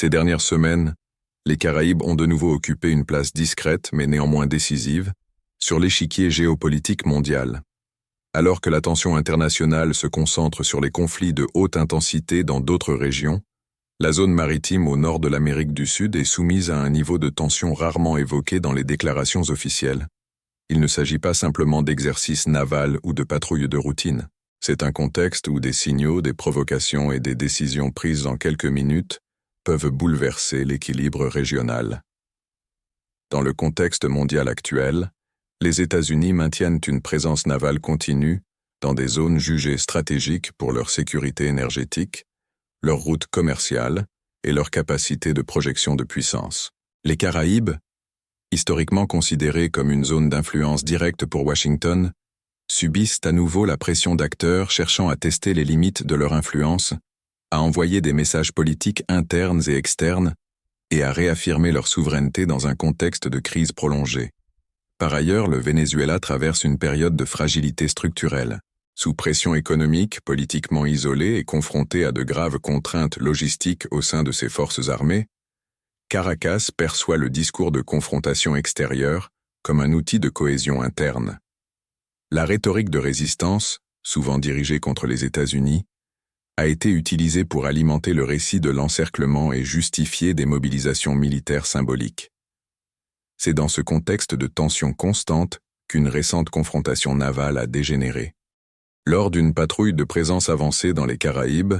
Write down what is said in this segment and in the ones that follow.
Ces dernières semaines, les Caraïbes ont de nouveau occupé une place discrète mais néanmoins décisive sur l'échiquier géopolitique mondial. Alors que l'attention internationale se concentre sur les conflits de haute intensité dans d'autres régions, la zone maritime au nord de l'Amérique du Sud est soumise à un niveau de tension rarement évoqué dans les déclarations officielles. Il ne s'agit pas simplement d'exercices navals ou de patrouilles de routine. C'est un contexte où des signaux, des provocations et des décisions prises en quelques minutes peuvent bouleverser l'équilibre régional. Dans le contexte mondial actuel, les États-Unis maintiennent une présence navale continue dans des zones jugées stratégiques pour leur sécurité énergétique, leur route commerciale et leur capacité de projection de puissance. Les Caraïbes, historiquement considérés comme une zone d'influence directe pour Washington, subissent à nouveau la pression d'acteurs cherchant à tester les limites de leur influence, à envoyer des messages politiques internes et externes et à réaffirmer leur souveraineté dans un contexte de crise prolongée. Par ailleurs, le Venezuela traverse une période de fragilité structurelle. Sous pression économique, politiquement isolé et confronté à de graves contraintes logistiques au sein de ses forces armées, Caracas perçoit le discours de confrontation extérieure comme un outil de cohésion interne. La rhétorique de résistance, souvent dirigée contre les États-Unis, a été utilisée pour alimenter le récit de l'encerclement et justifier des mobilisations militaires symboliques. C'est dans ce contexte de tension constante qu'une récente confrontation navale a dégénéré. Lors d'une patrouille de présence avancée dans les Caraïbes,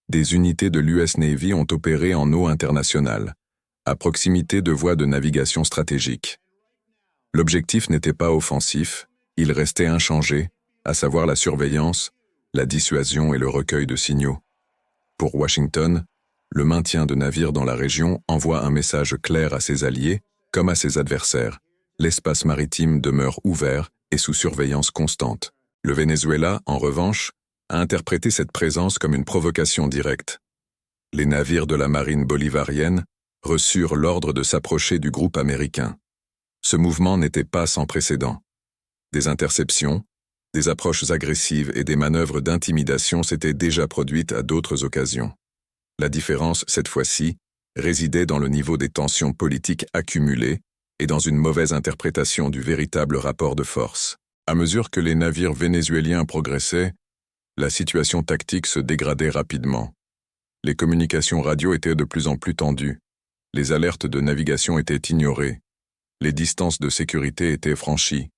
des unités de l'US Navy ont opéré en eau internationale, à proximité de voies de navigation stratégiques. L'objectif n'était pas offensif, il restait inchangé, à savoir la surveillance, la dissuasion et le recueil de signaux. Pour Washington, le maintien de navires dans la région envoie un message clair à ses alliés comme à ses adversaires. L'espace maritime demeure ouvert et sous surveillance constante. Le Venezuela, en revanche, a interprété cette présence comme une provocation directe. Les navires de la marine bolivarienne reçurent l'ordre de s'approcher du groupe américain. Ce mouvement n'était pas sans précédent. Des interceptions, des approches agressives et des manœuvres d'intimidation s'étaient déjà produites à d'autres occasions. La différence, cette fois-ci, résidait dans le niveau des tensions politiques accumulées et dans une mauvaise interprétation du véritable rapport de force. À mesure que les navires vénézuéliens progressaient, la situation tactique se dégradait rapidement. Les communications radio étaient de plus en plus tendues. Les alertes de navigation étaient ignorées. Les distances de sécurité étaient franchies.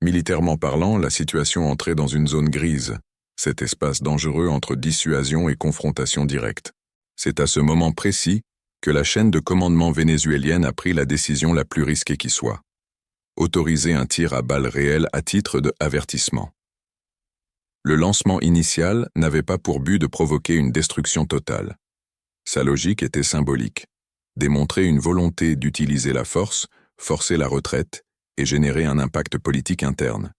Militairement parlant, la situation entrait dans une zone grise, cet espace dangereux entre dissuasion et confrontation directe. C'est à ce moment précis que la chaîne de commandement vénézuélienne a pris la décision la plus risquée qui soit. Autoriser un tir à balles réelles à titre de avertissement. Le lancement initial n'avait pas pour but de provoquer une destruction totale. Sa logique était symbolique. Démontrer une volonté d'utiliser la force, forcer la retraite et générer un impact politique interne.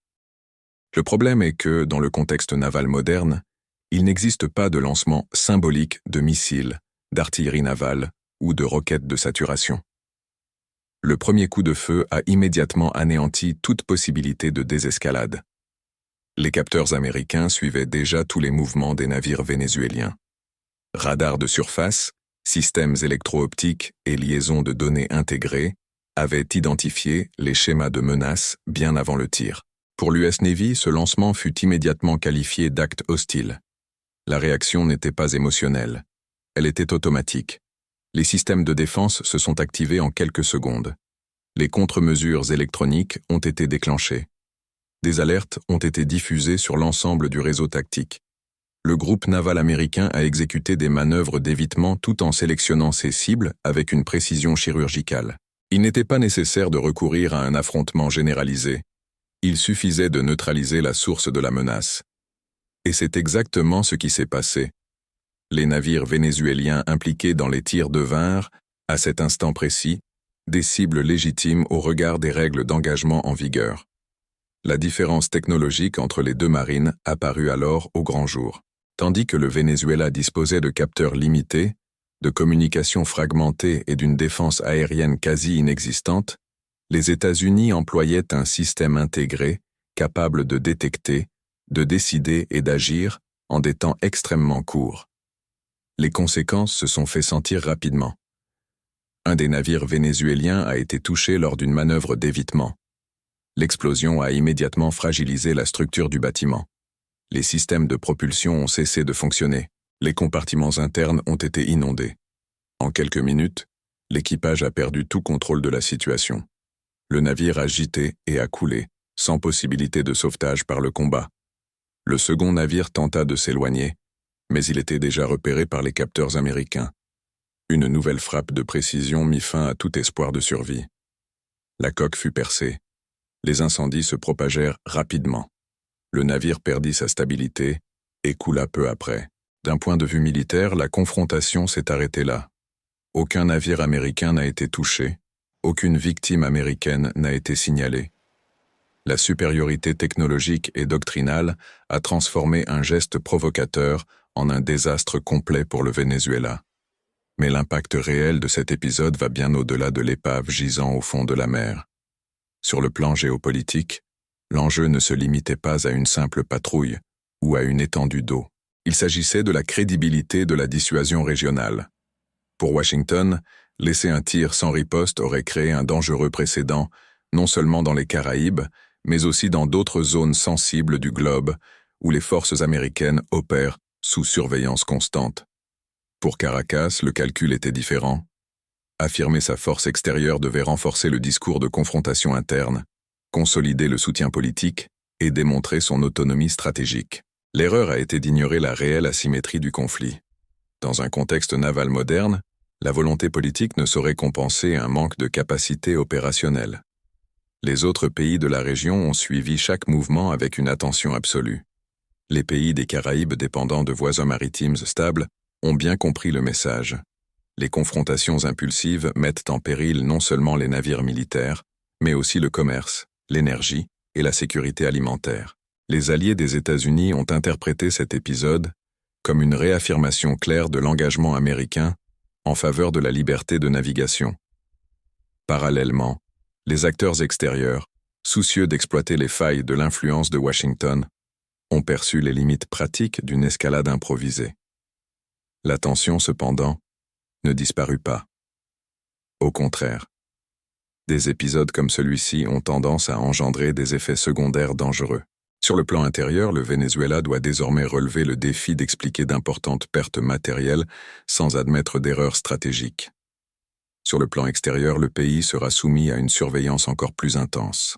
Le problème est que, dans le contexte naval moderne, il n'existe pas de lancement symbolique de missiles, d'artillerie navale ou de roquettes de saturation. Le premier coup de feu a immédiatement anéanti toute possibilité de désescalade. Les capteurs américains suivaient déjà tous les mouvements des navires vénézuéliens. Radars de surface, systèmes électro-optiques et liaisons de données intégrées avaient identifié les schémas de menace bien avant le tir. Pour l'US Navy, ce lancement fut immédiatement qualifié d'acte hostile. La réaction n'était pas émotionnelle. Elle était automatique. Les systèmes de défense se sont activés en quelques secondes. Les contre-mesures électroniques ont été déclenchées. Des alertes ont été diffusées sur l'ensemble du réseau tactique. Le groupe naval américain a exécuté des manœuvres d'évitement tout en sélectionnant ses cibles avec une précision chirurgicale. Il n'était pas nécessaire de recourir à un affrontement généralisé. Il suffisait de neutraliser la source de la menace. Et c'est exactement ce qui s'est passé. Les navires vénézuéliens impliqués dans les tirs devinrent, à cet instant précis, des cibles légitimes au regard des règles d'engagement en vigueur. La différence technologique entre les deux marines apparut alors au grand jour. Tandis que le Venezuela disposait de capteurs limités, de communications fragmentées et d'une défense aérienne quasi inexistante, les États-Unis employaient un système intégré, capable de détecter, de décider et d'agir en des temps extrêmement courts. Les conséquences se sont fait sentir rapidement. Un des navires vénézuéliens a été touché lors d'une manœuvre d'évitement. L'explosion a immédiatement fragilisé la structure du bâtiment. Les systèmes de propulsion ont cessé de fonctionner. Les compartiments internes ont été inondés. En quelques minutes, l'équipage a perdu tout contrôle de la situation. Le navire a gîté et a coulé, sans possibilité de sauvetage par le combat. Le second navire tenta de s'éloigner, mais il était déjà repéré par les capteurs américains. Une nouvelle frappe de précision mit fin à tout espoir de survie. La coque fut percée. Les incendies se propagèrent rapidement. Le navire perdit sa stabilité et coula peu après. D'un point de vue militaire, la confrontation s'est arrêtée là. Aucun navire américain n'a été touché, aucune victime américaine n'a été signalée. La supériorité technologique et doctrinale a transformé un geste provocateur en un désastre complet pour le Venezuela. Mais l'impact réel de cet épisode va bien au-delà de l'épave gisant au fond de la mer. Sur le plan géopolitique, l'enjeu ne se limitait pas à une simple patrouille ou à une étendue d'eau. Il s'agissait de la crédibilité de la dissuasion régionale. Pour Washington, laisser un tir sans riposte aurait créé un dangereux précédent, non seulement dans les Caraïbes, mais aussi dans d'autres zones sensibles du globe où les forces américaines opèrent sous surveillance constante. Pour Caracas, le calcul était différent. Affirmer sa force extérieure devait renforcer le discours de confrontation interne, consolider le soutien politique et démontrer son autonomie stratégique. L'erreur a été d'ignorer la réelle asymétrie du conflit. Dans un contexte naval moderne, la volonté politique ne saurait compenser un manque de capacité opérationnelle. Les autres pays de la région ont suivi chaque mouvement avec une attention absolue. Les pays des Caraïbes dépendant de voies maritimes stables ont bien compris le message. Les confrontations impulsives mettent en péril non seulement les navires militaires, mais aussi le commerce, l'énergie et la sécurité alimentaire. Les alliés des États-Unis ont interprété cet épisode comme une réaffirmation claire de l'engagement américain en faveur de la liberté de navigation. Parallèlement, les acteurs extérieurs, soucieux d'exploiter les failles de l'influence de Washington, ont perçu les limites pratiques d'une escalade improvisée. La tension, cependant, ne disparut pas. Au contraire, des épisodes comme celui-ci ont tendance à engendrer des effets secondaires dangereux. Sur le plan intérieur, le Venezuela doit désormais relever le défi d'expliquer d'importantes pertes matérielles sans admettre d'erreurs stratégiques. Sur le plan extérieur, le pays sera soumis à une surveillance encore plus intense.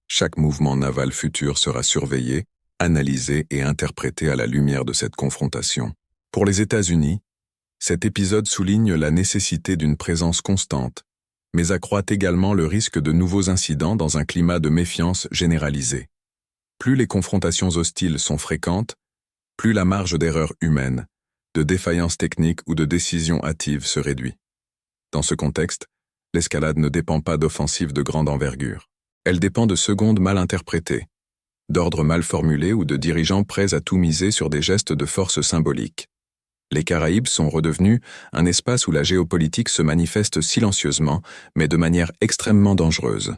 Chaque mouvement naval futur sera surveillé, analysé et interprété à la lumière de cette confrontation. Pour les États-Unis, cet épisode souligne la nécessité d'une présence constante, mais accroît également le risque de nouveaux incidents dans un climat de méfiance généralisée. Plus les confrontations hostiles sont fréquentes, plus la marge d'erreur humaine, de défaillance technique ou de décision hâtive se réduit. Dans ce contexte, l'escalade ne dépend pas d'offensives de grande envergure. Elle dépend de secondes mal interprétées, d'ordres mal formulés ou de dirigeants prêts à tout miser sur des gestes de force symboliques. Les Caraïbes sont redevenus un espace où la géopolitique se manifeste silencieusement, mais de manière extrêmement dangereuse.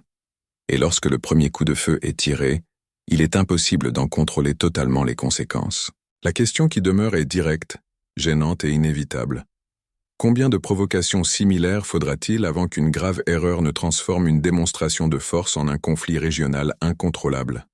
Et lorsque le premier coup de feu est tiré, il est impossible d'en contrôler totalement les conséquences. La question qui demeure est directe, gênante et inévitable. Combien de provocations similaires faudra-t-il avant qu'une grave erreur ne transforme une démonstration de force en un conflit régional incontrôlable ?